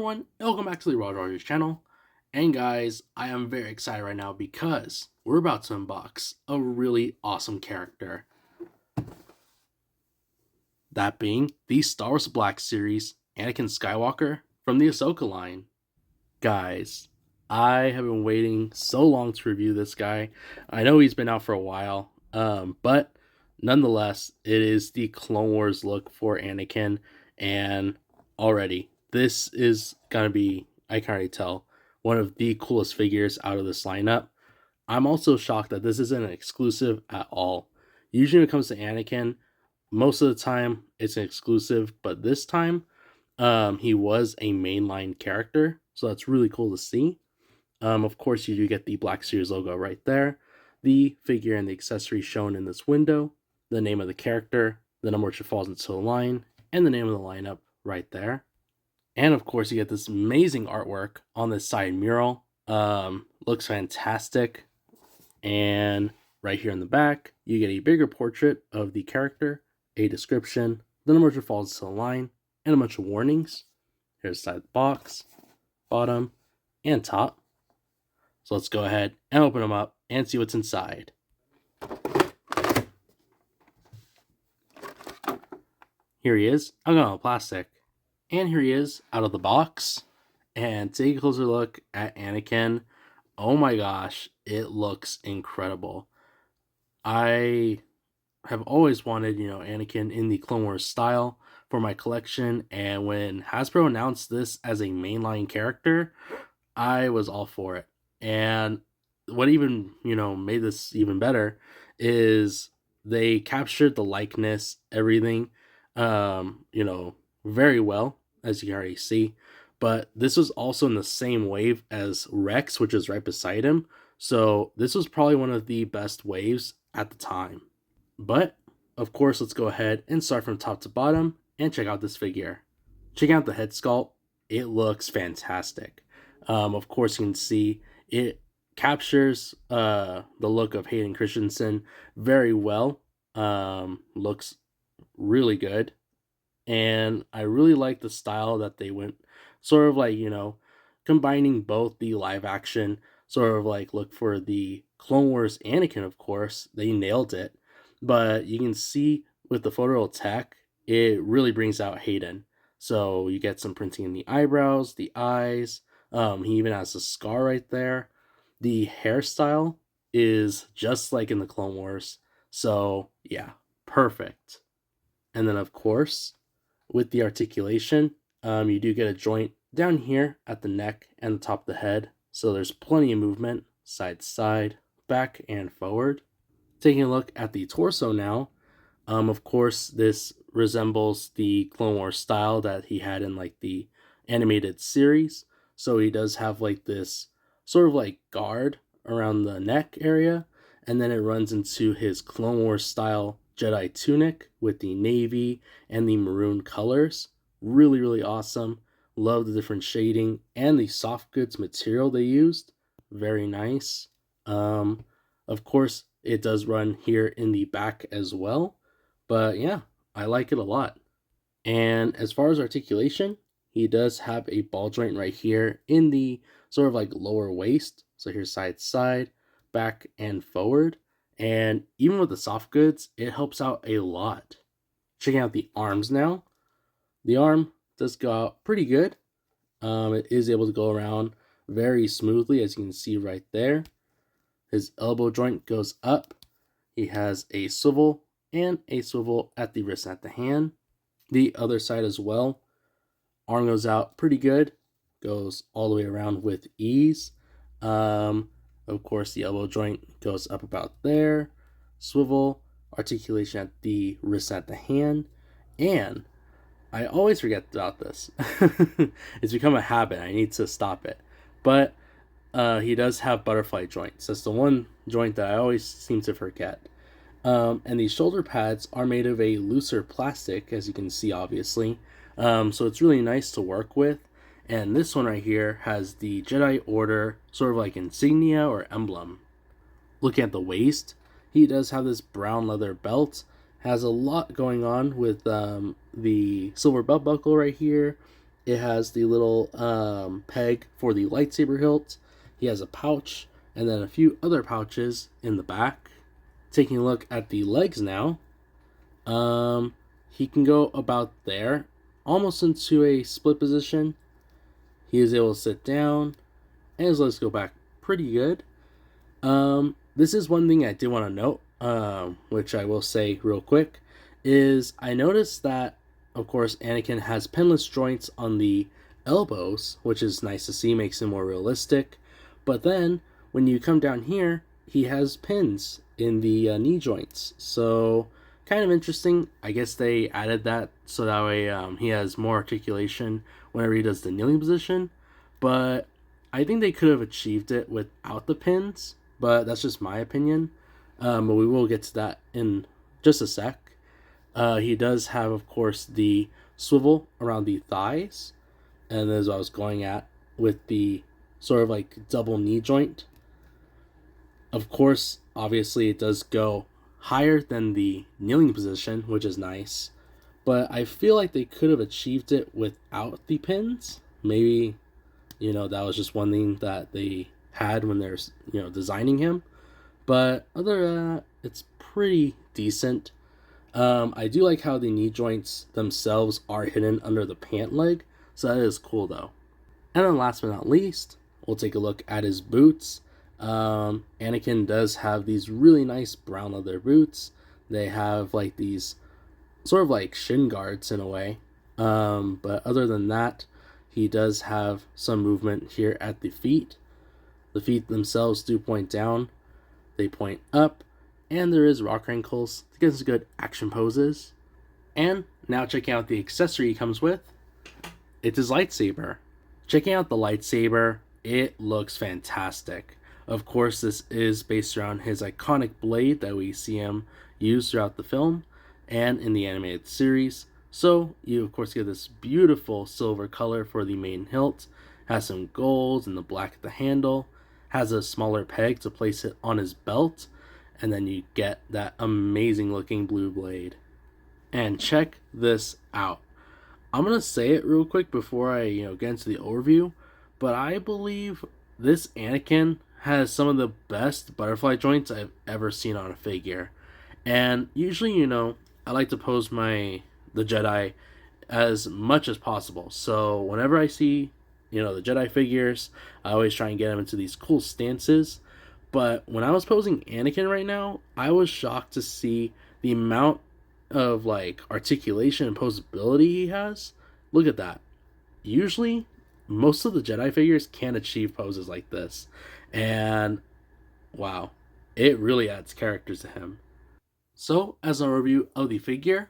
everyone, and welcome back to the Rogers channel. And guys, I am very excited right now because we're about to unbox a really awesome character. That being the Star Wars Black Series Anakin Skywalker from the Ahsoka line. Guys, I have been waiting so long to review this guy. I know he's been out for a while, but nonetheless, it is the Clone Wars look for Anakin, and already this is gonna be, I can already tell, one of the coolest figures out of this lineup. I'm also shocked that this isn't an exclusive at all. Usually when it comes to Anakin, most of the time it's an exclusive, but this time he was a mainline character, so that's really cool to see. Of course, you do get the Black Series logo right there, the figure and the accessory shown in this window, the name of the character, the number which it falls into the line, and the name of the lineup right there. And of course, you get this amazing artwork on this side mural. Looks fantastic. And right here in the back, you get a bigger portrait of the character, a description, the number which it falls into the line, and a bunch of warnings. Here's the side of the box, bottom, and top. So let's go ahead and open them up and see what's inside. Here he is. I'm going on plastic. And here he is out of the box. And take a closer look at Anakin. Oh my gosh, it looks incredible. I have always wanted, Anakin in the Clone Wars style for my collection. And when Hasbro announced this as a mainline character, I was all for it. And what even, made this even better is they captured the likeness, everything, very well, as you can already see. But this was also in the same wave as Rex, which is right beside him. So this was probably one of the best waves at the time. But, of course, let's go ahead and start from top to bottom and check out this figure. Check out the head sculpt. It looks fantastic. Of course, you can see it captures the look of Hayden Christensen very well. Looks really good. And I really like the style that they went, sort of like, combining both the live action, sort of like look for the Clone Wars Anakin, of course. They nailed it. But you can see with the photo tech, it really brings out Hayden. So you get some printing in the eyebrows, the eyes. He even has a scar right there. The hairstyle is just like in the Clone Wars. So yeah, perfect. And then of course, with the articulation, you do get a joint down here at the neck and the top of the head. So there's plenty of movement, side to side, back and forward. Taking a look at the torso now, of course, this resembles the Clone Wars style that he had in like the animated series. So he does have like this sort of like guard around the neck area, and then it runs into his Clone Wars style Jedi tunic with the navy and the maroon colors. Really, really awesome. Love the different shading and the soft goods material they used. Very nice. Of course, it does run here in the back as well. But yeah, I like it a lot. And as far as articulation, he does have a ball joint right here in the sort of like lower waist. So here's side to side, back and forward. And even with the soft goods, it helps out a lot. Checking out the arms now. The arm does go out pretty good. It is able to go around very smoothly, as you can see right there. His elbow joint goes up. He has a swivel and a swivel at the wrist and at the hand. The other side as well. Arm goes out pretty good. Goes all the way around with ease. Of course, the elbow joint goes up about there. Swivel, articulation at the wrist and at the hand. And I always forget about this. It's become a habit. I need to stop it. But he does have butterfly joints. That's the one joint that I always seem to forget. And these shoulder pads are made of a looser plastic, as you can see, obviously. So it's really nice to work with. And this one right here has the Jedi Order sort of like insignia or emblem. Looking at the waist, he does have this brown leather belt. Has a lot going on with the silver belt buckle right here. It has the little peg for the lightsaber hilt. He has a pouch and then a few other pouches in the back. Taking a look at the legs now, he can go about there, almost into a split position. He is able to sit down, and his legs go back pretty good. This is one thing I did want to note, which I will say real quick, is I noticed that, of course, Anakin has pinless joints on the elbows, which is nice to see, makes him more realistic. But then, when you come down here, he has pins in the knee joints. So, kind of interesting. I guess they added that so that way he has more articulation whenever he does the kneeling position. But I think they could have achieved it without the pins, but that's just my opinion. But we will get to that in just a sec. He does have, of course, the swivel around the thighs, and as I was going at with the sort of like double knee joint. Of course, obviously, it does go higher than the kneeling position, which is nice. But I feel like they could have achieved it without the pins. Maybe, that was just one thing that they had when they're, designing him. But other than that, it's pretty decent. I do like how the knee joints themselves are hidden under the pant leg, so that is cool though. And then last but not least, we'll take a look at his boots. Anakin does have these really nice brown leather boots. They have like these sort of like shin guards in a way. But other than that, he does have some movement here at the feet. The feet themselves do point down, they point up, and there is rock ankles to get some good action poses. And now checking out the accessory he comes with. It's his lightsaber. Checking out the lightsaber, it looks fantastic. Of course, this is based around his iconic blade that we see him use throughout the film and in the animated series. So you of course get this beautiful silver color for the main hilt, has some gold and the black at the handle, has a smaller peg to place it on his belt, and then you get that amazing looking blue blade. And check this out. I'm gonna say it real quick before I get into the overview, but I believe this Anakin has some of the best butterfly joints I've ever seen on a figure. And usually, I like to pose the Jedi as much as possible. So whenever I see, the Jedi figures, I always try and get them into these cool stances. But when I was posing Anakin right now, I was shocked to see the amount of like articulation and posability he has. Look at that. Usually, most of the Jedi figures can't achieve poses like this. And wow, it really adds character to him. So, as a review of the figure,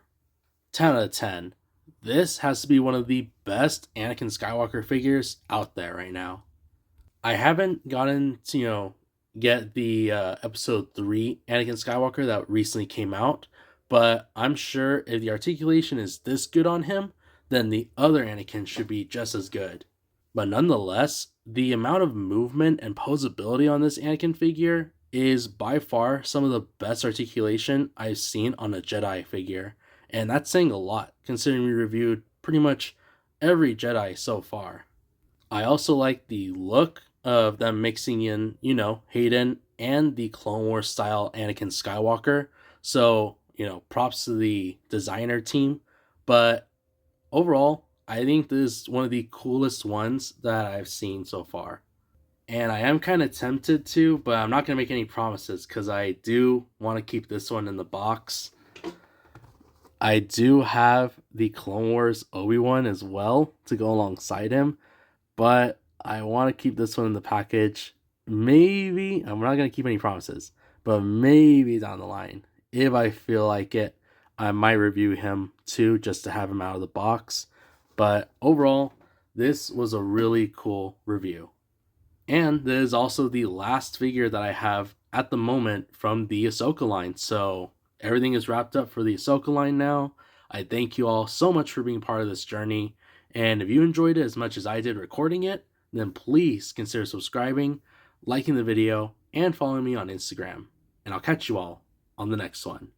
10 out of 10. This has to be one of the best Anakin Skywalker figures out there right now. I haven't gotten to, get the episode 3 Anakin Skywalker that recently came out, but I'm sure if the articulation is this good on him, then the other Anakin should be just as good. But nonetheless, the amount of movement and posability on this Anakin figure is by far some of the best articulation I've seen on a Jedi figure. And that's saying a lot, considering we reviewed pretty much every Jedi so far. I also like the look of them mixing in, Hayden and the Clone Wars style Anakin Skywalker. So, props to the designer team. But overall, I think this is one of the coolest ones that I've seen so far. And I am kind of tempted to, but I'm not going to make any promises because I do want to keep this one in the box. I do have the Clone Wars Obi-Wan as well to go alongside him, but I want to keep this one in the package. Maybe, I'm not going to keep any promises, but maybe down the line, if I feel like it, I might review him too, just to have him out of the box. But overall, this was a really cool review. And this is also the last figure that I have at the moment from the Ahsoka line. So everything is wrapped up for the Ahsoka line now. I thank you all so much for being part of this journey. And if you enjoyed it as much as I did recording it, then please consider subscribing, liking the video, and following me on Instagram. And I'll catch you all on the next one.